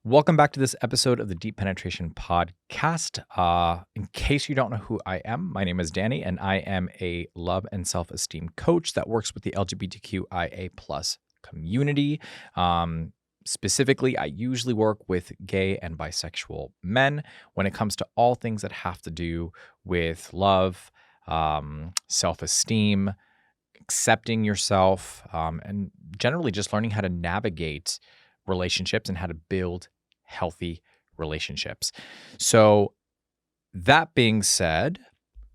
Welcome back to this episode of the Deep Penetration Podcast. In case you don't know who I am, my name is Danny, and I am a love and self-esteem coach that works with the LGBTQIA plus community. Specifically, I usually work with gay and bisexual men when it comes to all things that have to do with love, self-esteem, accepting yourself, and generally just learning how to navigate relationships and how to build healthy relationships. So, that being said,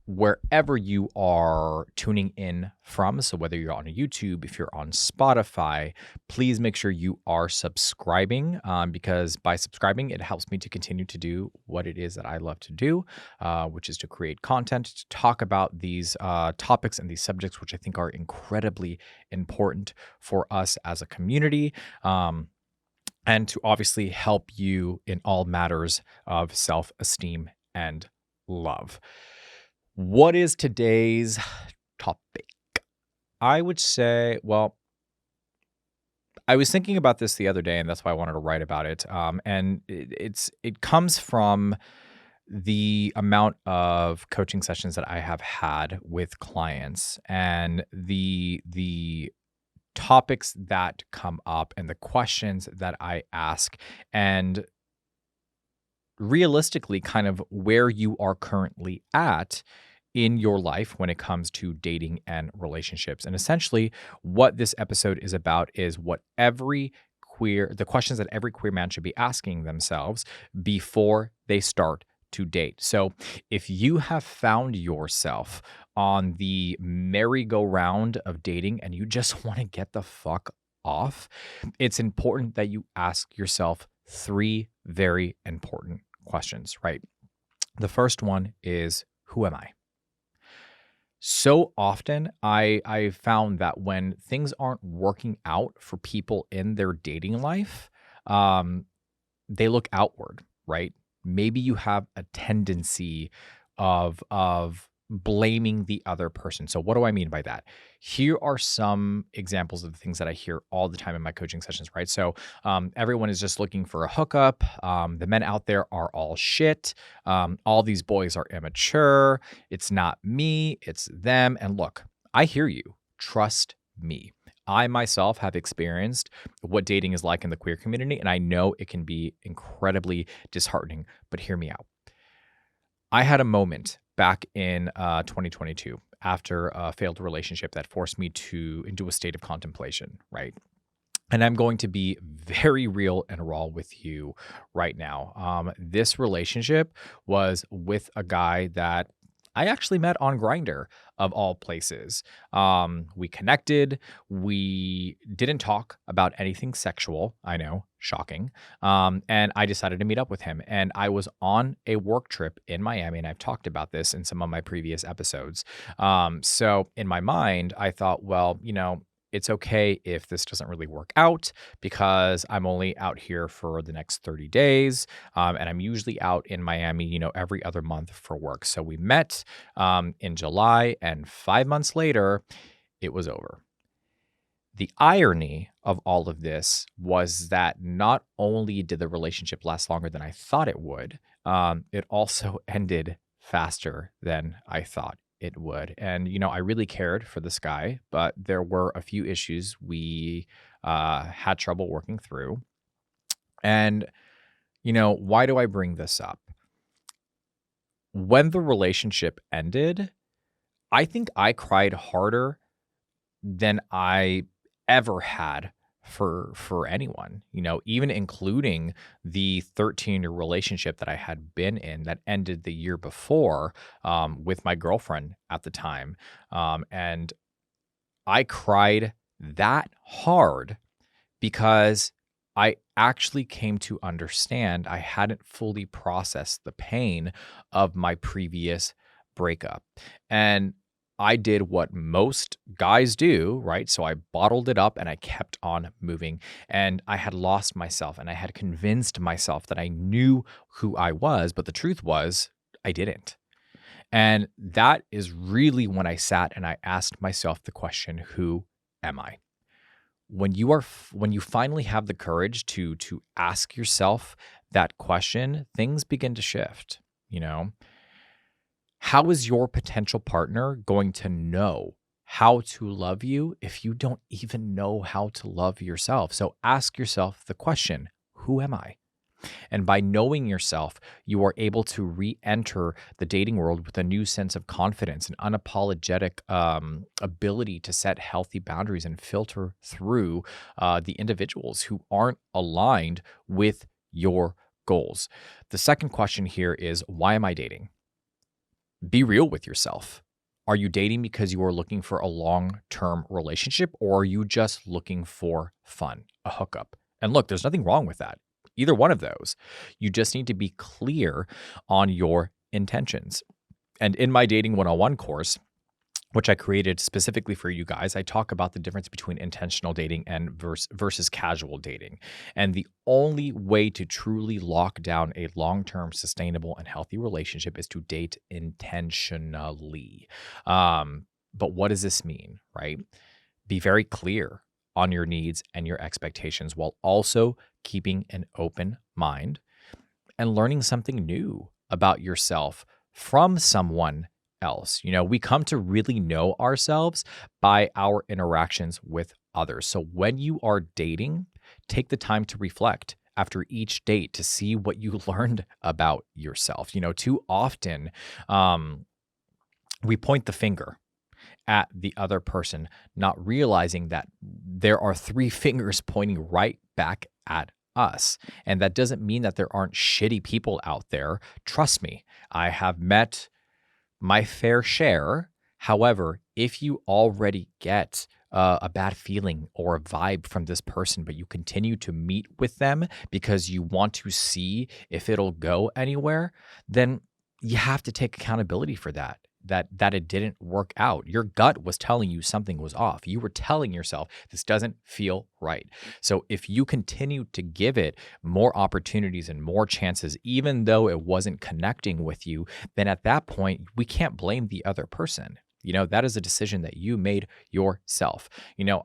wherever you are tuning in from, so whether you're on YouTube, if you're on Spotify, please make sure you are subscribing because by subscribing, it helps me to continue to do what it is that I love to do, which is to create content, to talk about these topics and these subjects, which I think are incredibly important for us as a community. And to obviously help you in all matters of self-esteem and love. What is today's topic? I would say, well, I was thinking about this the other day, and that's why I wanted to write about it. And it comes from the amount of coaching sessions that I have had with clients and the topics that come up and the questions that I ask, and realistically kind of where you are currently at in your life when it comes to dating and relationships. And essentially what this episode is about is the questions that every queer man should be asking themselves before they start to date. So if you have found yourself on the merry-go-round of dating and you just want to get the fuck off, it's important that you ask yourself three very important questions, right? The first one is, who am I? So often I found that when things aren't working out for people in their dating life, they look outward, right? Maybe you have a tendency of blaming the other person. So what do I mean by that? Here are some examples of the things that I hear all the time in my coaching sessions, right? So everyone is just looking for a hookup. The men out there are all shit. All these boys are immature. It's not me, it's them. And look, I hear you. Trust me. I myself have experienced what dating is like in the queer community, and I know it can be incredibly disheartening, but hear me out. I had a moment back in 2022 after a failed relationship that forced me into a state of contemplation, right? And I'm going to be very real and raw with you right now. This relationship was with a guy that I actually met on Grindr, of all places. We connected. We didn't talk about anything sexual. I know, shocking. And I decided to meet up with him. And I was on a work trip in Miami, and I've talked about this in some of my previous episodes. So in my mind, I thought, well, it's okay if this doesn't really work out because I'm only out here for the next 30 days. And I'm usually out in Miami, every other month for work. So we met in July, and 5 months later, it was over. The irony of all of this was that not only did the relationship last longer than I thought it would, it also ended faster than I thought it would. And, I really cared for this guy, but there were a few issues we had trouble working through. And, why do I bring this up? When the relationship ended, I think I cried harder than I ever had for anyone, even including the 13-year relationship that I had been in that ended the year before with my girlfriend at the time. And I cried that hard because I actually came to understand I hadn't fully processed the pain of my previous breakup. And I did what most guys do, right? So I bottled it up and I kept on moving, and I had lost myself, and I had convinced myself that I knew who I was, but the truth was I didn't. And that is really when I sat and I asked myself the question, who am I? when you finally have the courage to ask yourself that question, things begin to shift, you know? How is your potential partner going to know how to love you if you don't even know how to love yourself? So ask yourself the question, who am I? And by knowing yourself, you are able to re-enter the dating world with a new sense of confidence, an unapologetic ability to set healthy boundaries and filter through the individuals who aren't aligned with your goals. The second question here is, why am I dating? Be real with yourself. Are you dating because you are looking for a long-term relationship, or are you just looking for fun, a hookup? And look, there's nothing wrong with that. Either one of those. You just need to be clear on your intentions. And in my Dating 101 course, which I created specifically for you guys, I talk about the difference between intentional dating and versus casual dating. And the only way to truly lock down a long-term, sustainable, and healthy relationship is to date intentionally. But what does this mean, right? Be very clear on your needs and your expectations while also keeping an open mind and learning something new about yourself from someone else. We come to really know ourselves by our interactions with others. So when you are dating, take the time to reflect after each date to see what you learned about yourself. Too often we point the finger at the other person, not realizing that there are three fingers pointing right back at us. And that doesn't mean that there aren't shitty people out there. Trust me, I have met my fair share. However, if you already get a bad feeling or a vibe from this person, but you continue to meet with them because you want to see if it'll go anywhere, then you have to take accountability for that it didn't work out. Your gut was telling you something was off. You were telling yourself, this doesn't feel right. So if you continue to give it more opportunities and more chances, even though it wasn't connecting with you, then at that point, we can't blame the other person. That is a decision that you made yourself.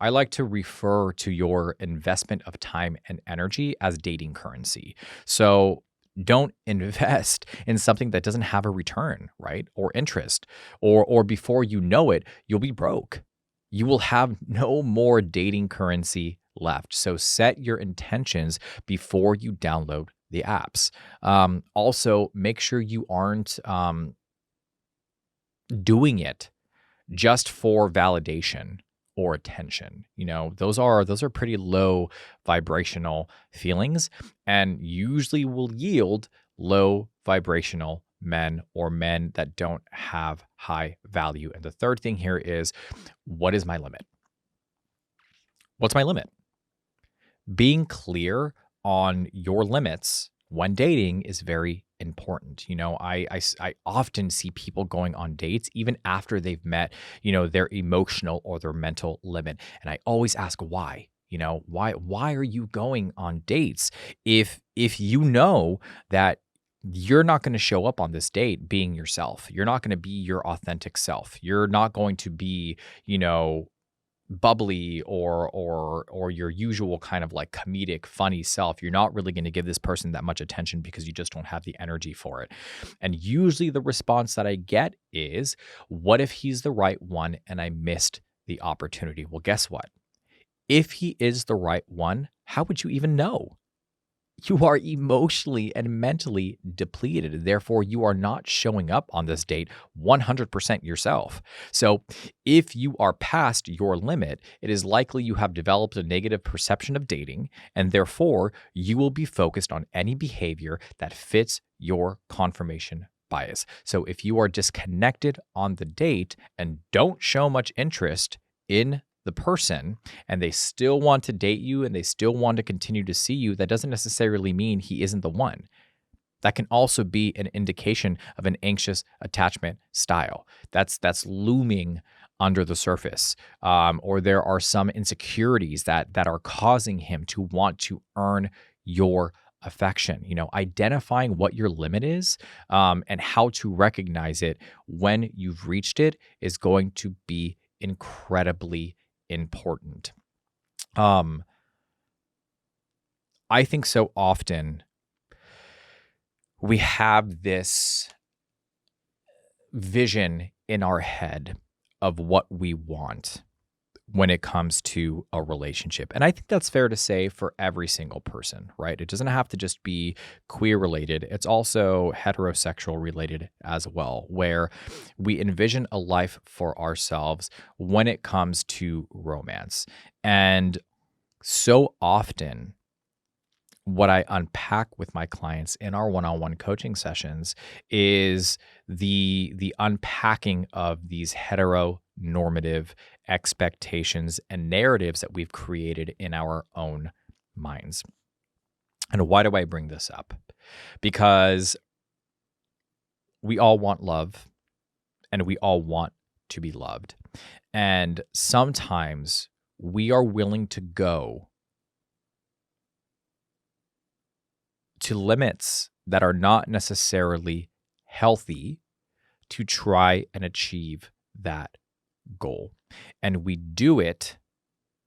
I like to refer to your investment of time and energy as dating currency. So don't invest in something that doesn't have a return, right? Or interest, or before you know it, you'll be broke. You will have no more dating currency left. So set your intentions before you download the apps. Also, make sure you aren't doing it just for validation or attention. Those are pretty low vibrational feelings and usually will yield low vibrational men or men that don't have high value. And the third thing here is, what is my limit? What's my limit? Being clear on your limits when dating is very important. I often see people going on dates even after they've met, their emotional or their mental limit. And I always ask why. Why are you going on dates if you know that you're not going to show up on this date being yourself? You're not going to be your authentic self. You're not going to be, bubbly or your usual kind of like comedic, funny self. You're not really going to give this person that much attention because you just don't have the energy for it. And usually the response that I get is, what if he's the right one and I missed the opportunity? Well, guess what? If he is the right one, how would you even know? You are emotionally and mentally depleted. Therefore, you are not showing up on this date 100% yourself. So if you are past your limit, it is likely you have developed a negative perception of dating, and therefore you will be focused on any behavior that fits your confirmation bias. So if you are disconnected on the date and don't show much interest in the person and they still want to date you and they still want to continue to see you, that doesn't necessarily mean he isn't the one. That can also be an indication of an anxious attachment style that's looming under the surface, or there are some insecurities that are causing him to want to earn your affection. Identifying what your limit is and how to recognize it when you've reached it is going to be incredibly important. Um, I think so often we have this vision in our head of what we want when it comes to a relationship. And I think that's fair to say for every single person, right? It doesn't have to just be queer related, it's also heterosexual related as well, where we envision a life for ourselves when it comes to romance. And so often, what I unpack with my clients in our one-on-one coaching sessions is the unpacking of these heteronormative expectations and narratives that we've created in our own minds. And why do I bring this up? Because we all want love and we all want to be loved. And sometimes we are willing to go to limits that are not necessarily healthy to try and achieve that goal. And we do it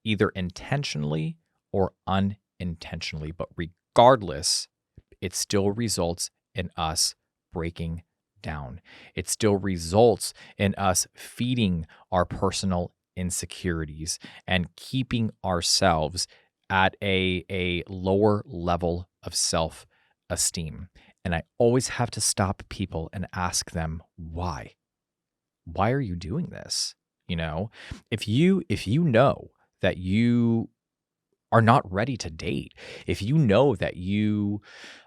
either intentionally or unintentionally, but regardless, it still results in us breaking down. It still results in us feeding our personal insecurities and keeping ourselves at a lower level of self-esteem. And I always have to stop people and ask them why. Why are you doing this? You know, if you know that you are not ready to date, if you know that you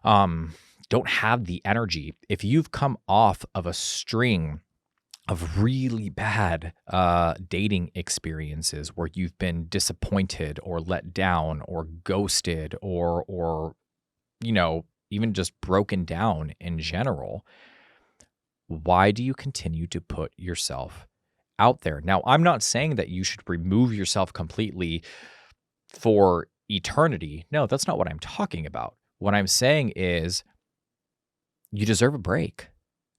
don't have the energy, if you've come off of a string of really bad dating experiences where you've been disappointed or let down or ghosted or even just broken down in general, why do you continue to put yourself out there? Now, I'm not saying that you should remove yourself completely for eternity. No, that's not what I'm talking about. What I'm saying is you deserve a break.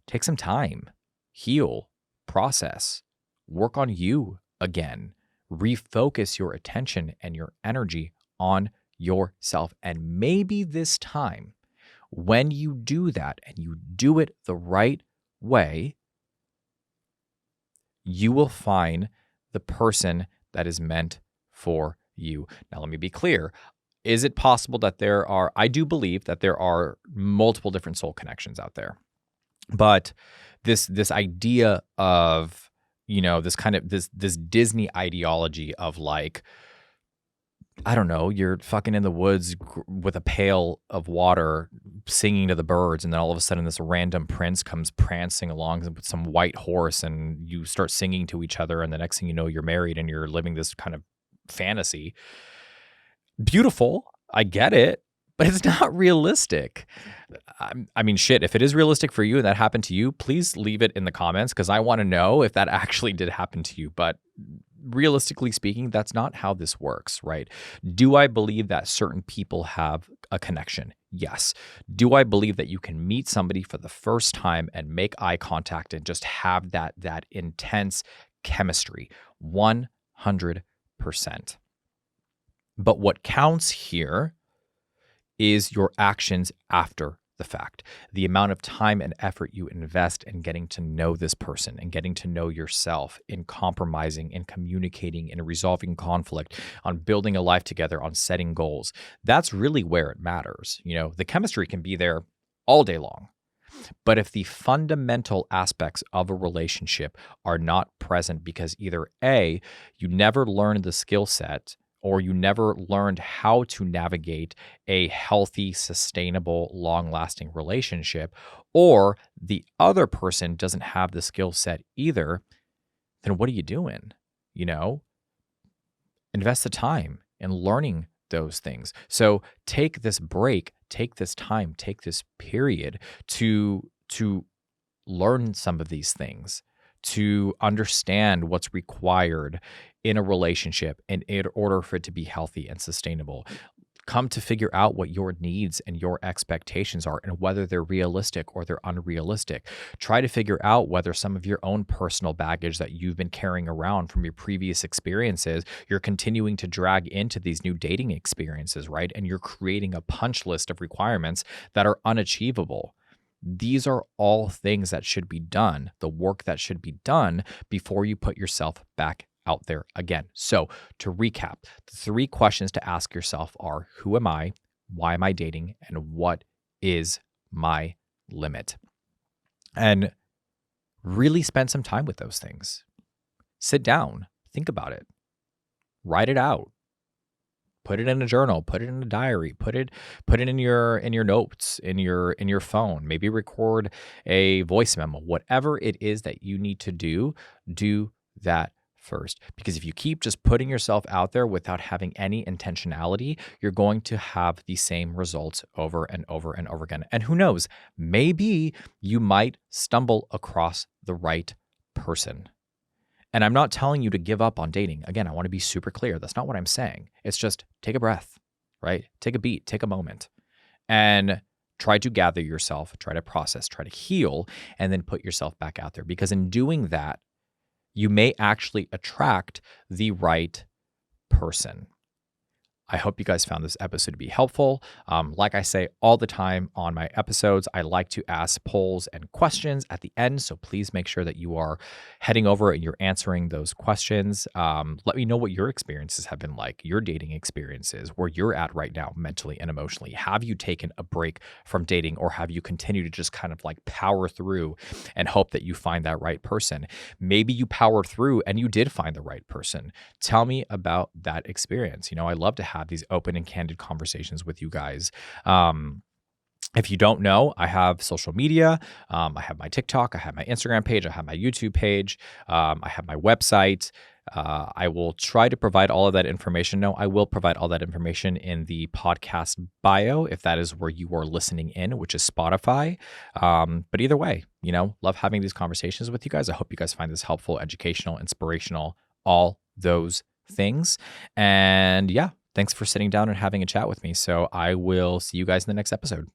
Take some time, heal, process, work on you again, refocus your attention and your energy on yourself. And maybe this time, when you do that and you do it the right way, you will find the person that is meant for you. Now, let me be clear. Is it possible that I do believe that there are multiple different soul connections out there. But this idea of, this kind of this Disney ideology of like, I don't know, you're fucking in the woods with a pail of water singing to the birds, and then all of a sudden this random prince comes prancing along with some white horse, and you start singing to each other, and the next thing you know, you're married and you're living this kind of fantasy. Beautiful, I get it, but it's not realistic. I mean, shit, if it is realistic for you and that happened to you, please leave it in the comments because I want to know if that actually did happen to you. But realistically speaking, that's not how this works, right? Do I believe that certain people have a connection? Yes. Do I believe that you can meet somebody for the first time and make eye contact and just have that intense chemistry? 100%. But what counts here is your actions after the fact, the amount of time and effort you invest in getting to know this person and getting to know yourself, in compromising and communicating and resolving conflict, on building a life together, on setting goals. That's really where it matters. The chemistry can be there all day long. But if the fundamental aspects of a relationship are not present because either A, you never learned the skill set, or you never learned how to navigate a healthy, sustainable, long-lasting relationship, or the other person doesn't have the skill set either, then what are you doing? Invest the time in learning those things. So take this break, take this time, take this period to learn some of these things, to understand what's required in a relationship in order for it to be healthy and sustainable. Come to figure out what your needs and your expectations are and whether they're realistic or they're unrealistic. Try to figure out whether some of your own personal baggage that you've been carrying around from your previous experiences, you're continuing to drag into these new dating experiences, right? And you're creating a punch list of requirements that are unachievable. These are all things that should be done, the work that should be done before you put yourself back out there again. So, to recap, the three questions to ask yourself are: who am I? Why am I dating? And what is my limit? And really spend some time with those things. Sit down, think about it, write it out. Put it in a journal, put it in a diary, put it in your notes, in your phone. Maybe record a voice memo. Whatever it is that you need to do that first. Because if you keep just putting yourself out there without having any intentionality, you're going to have the same results over and over and over again. And who knows, maybe you might stumble across the right person. And I'm not telling you to give up on dating. Again, I want to be super clear. That's not what I'm saying. It's just take a breath, right? Take a beat, take a moment, and try to gather yourself, try to process, try to heal, and then put yourself back out there. Because in doing that, you may actually attract the right person. I hope you guys found this episode to be helpful. Like I say all the time on my episodes, I like to ask polls and questions at the end. So please make sure that you are heading over and you're answering those questions. Let me know what your experiences have been like, your dating experiences, where you're at right now mentally and emotionally. Have you taken a break from dating, or have you continued to just kind of like power through and hope that you find that right person? Maybe you powered through and you did find the right person. Tell me about that experience. I love to have these open and candid conversations with you guys. If you don't know, I have social media. I have my TikTok, I have my Instagram page, I have my YouTube page, I have my website. I will try to provide all of that information. No, I will provide all that information in the podcast bio, if that is where you are listening in, which is Spotify. But either way, love having these conversations with you guys. I hope you guys find this helpful, educational, inspirational, all those things. And yeah, thanks for sitting down and having a chat with me. So I will see you guys in the next episode.